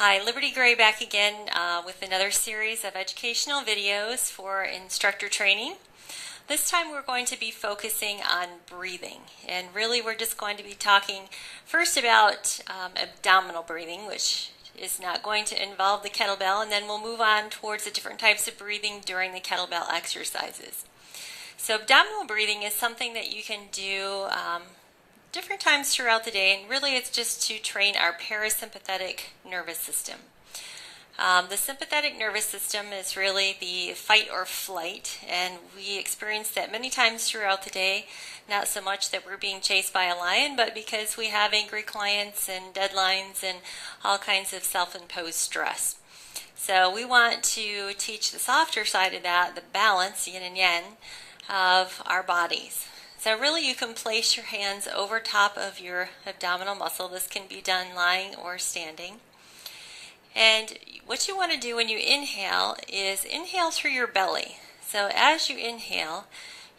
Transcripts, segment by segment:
Hi, Liberty Gray back again with another series of educational videos for instructor training. This time we're going to be focusing on breathing, and really we're just going to be talking first about abdominal breathing, which is not going to involve the kettlebell, and then we'll move on towards the different types of breathing during the kettlebell exercises. So abdominal breathing is something that you can do different times throughout the day, and really it's just to train our parasympathetic nervous system. The sympathetic nervous system is really the fight or flight, and we experience that many times throughout the day, not so much that we're being chased by a lion, but because we have angry clients and deadlines and all kinds of self-imposed stress. So we want to teach the softer side of that, the balance, yin and yang, of our bodies. So really you can place your hands over top of your abdominal muscle. This can be done lying or standing. And what you want to do when you inhale is inhale through your belly. So as you inhale,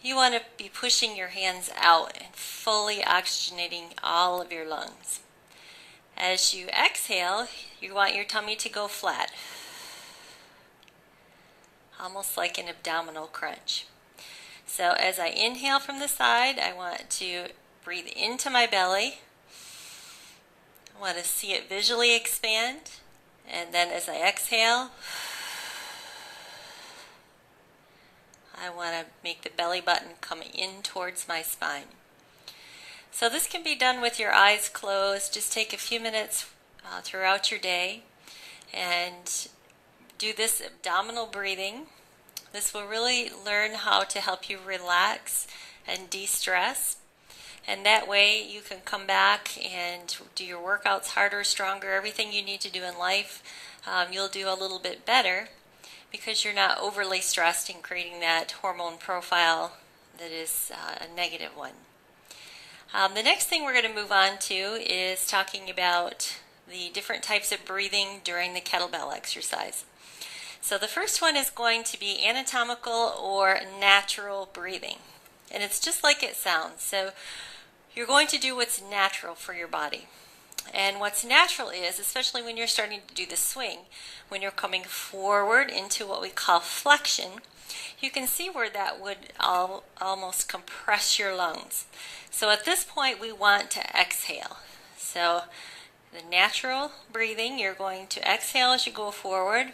you want to be pushing your hands out and fully oxygenating all of your lungs. As you exhale, you want your tummy to go flat, almost like an abdominal crunch. So as I inhale from the side, I want to breathe into my belly. I want to see it visually expand. And then as I exhale, I want to make the belly button come in towards my spine. So this can be done with your eyes closed. Just take a few minutes throughout your day and do this abdominal breathing. This will really learn how to help you relax and de-stress. And that way you can come back and do your workouts harder, stronger, everything you need to do in life. You'll do a little bit better because you're not overly stressed and creating that hormone profile that is a negative one. The next thing we're going to move on to is talking about the different types of breathing during the kettlebell exercise. So the first one is going to be anatomical or natural breathing. And it's just like it sounds. So you're going to do what's natural for your body. And what's natural is, especially when you're starting to do the swing, when you're coming forward into what we call flexion, you can see where that would almost compress your lungs. So at this point we want to exhale. So the natural breathing, you're going to exhale as you go forward,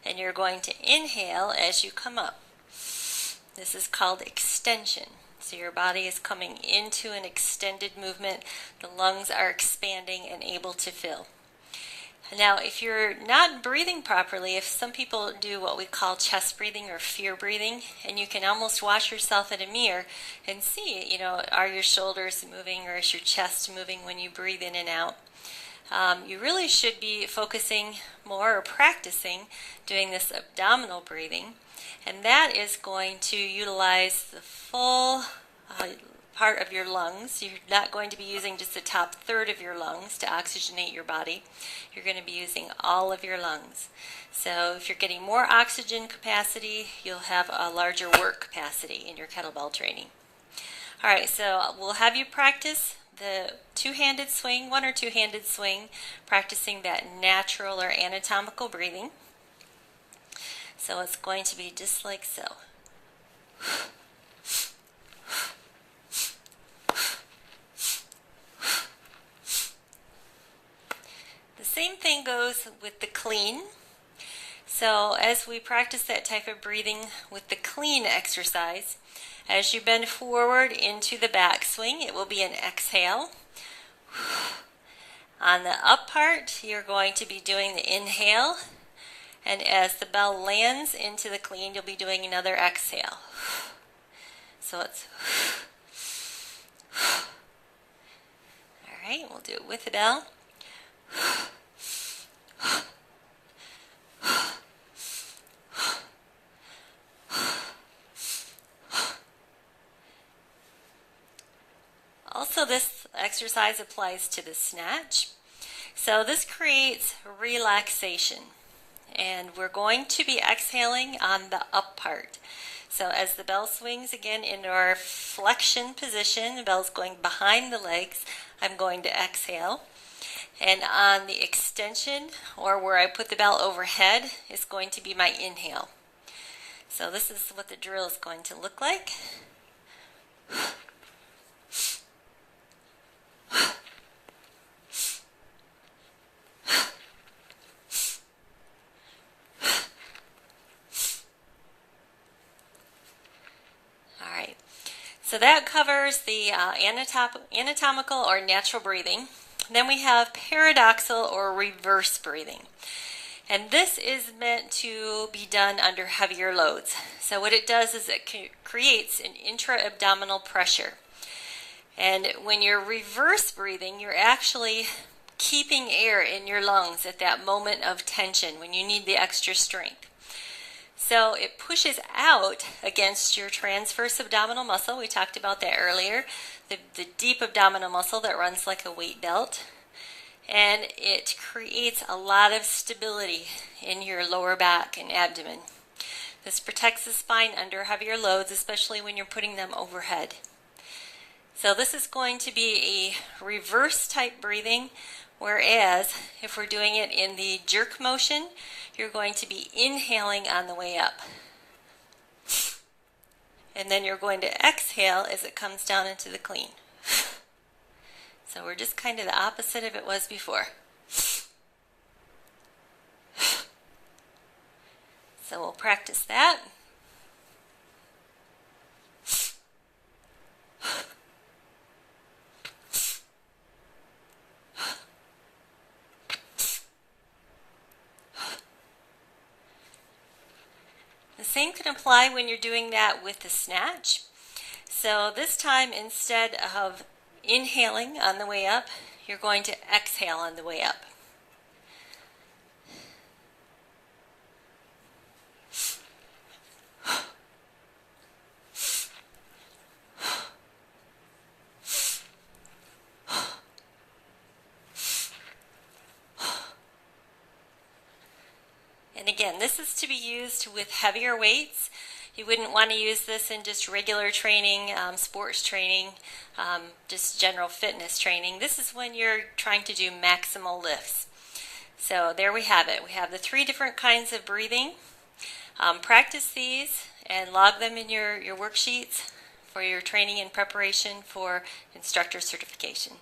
and you're going to inhale as you come up. This is called extension. So your body is coming into an extended movement. The lungs are expanding and able to fill. Now, if you're not breathing properly, if some people do what we call chest breathing or fear breathing, and you can almost watch yourself in a mirror and see, are your shoulders moving or is your chest moving when you breathe in and out? You really should be focusing more or practicing doing this abdominal breathing, and that is going to utilize the full part of your lungs. You're not going to be using just the top third of your lungs to oxygenate your body. You're going to be using all of your lungs. So if you're getting more oxygen capacity, you'll have a larger work capacity in your kettlebell training. All right, so we'll have you practice the two-handed swing, one or two-handed swing, practicing that natural or anatomical breathing. So it's going to be just like so. The same thing goes with the clean. So as we practice that type of breathing with the clean exercise, as you bend forward into the back swing, it will be an exhale. On the up part, you're going to be doing the inhale. And as the bell lands into the clean, you'll be doing another exhale. So it's... All right, we'll do it with the bell. Also, this exercise applies to the snatch. So this creates relaxation. And we're going to be exhaling on the up part. So as the bell swings again into our flexion position, the bell's going behind the legs, I'm going to exhale. And on the extension, or where I put the bell overhead, is going to be my inhale. So this is what the drill is going to look like. All right. So that covers the anatomical or natural breathing. Then we have paradoxal or reverse breathing. And this is meant to be done under heavier loads. So what it does is it creates an intra-abdominal pressure. And when you're reverse breathing, you're actually keeping air in your lungs at that moment of tension when you need the extra strength. So it pushes out against your transverse abdominal muscle. We talked about that earlier. The deep abdominal muscle that runs like a weight belt. And it creates a lot of stability in your lower back and abdomen. This protects the spine under heavier loads, especially when you're putting them overhead. So this is going to be a reverse type breathing, whereas if we're doing it in the jerk motion, you're going to be inhaling on the way up. And then you're going to exhale as it comes down into the clean. So we're just kind of the opposite of it was before. So we'll practice that. The same can apply when you're doing that with the snatch. So this time, instead of inhaling on the way up, you're going to exhale on the way up. And again, this is to be used with heavier weights. You wouldn't want to use this in just regular training, sports training, just general fitness training. This is when you're trying to do maximal lifts. So there we have it. We have the 3 different kinds of breathing. Practice these and log them in your worksheets for your training and preparation for instructor certification.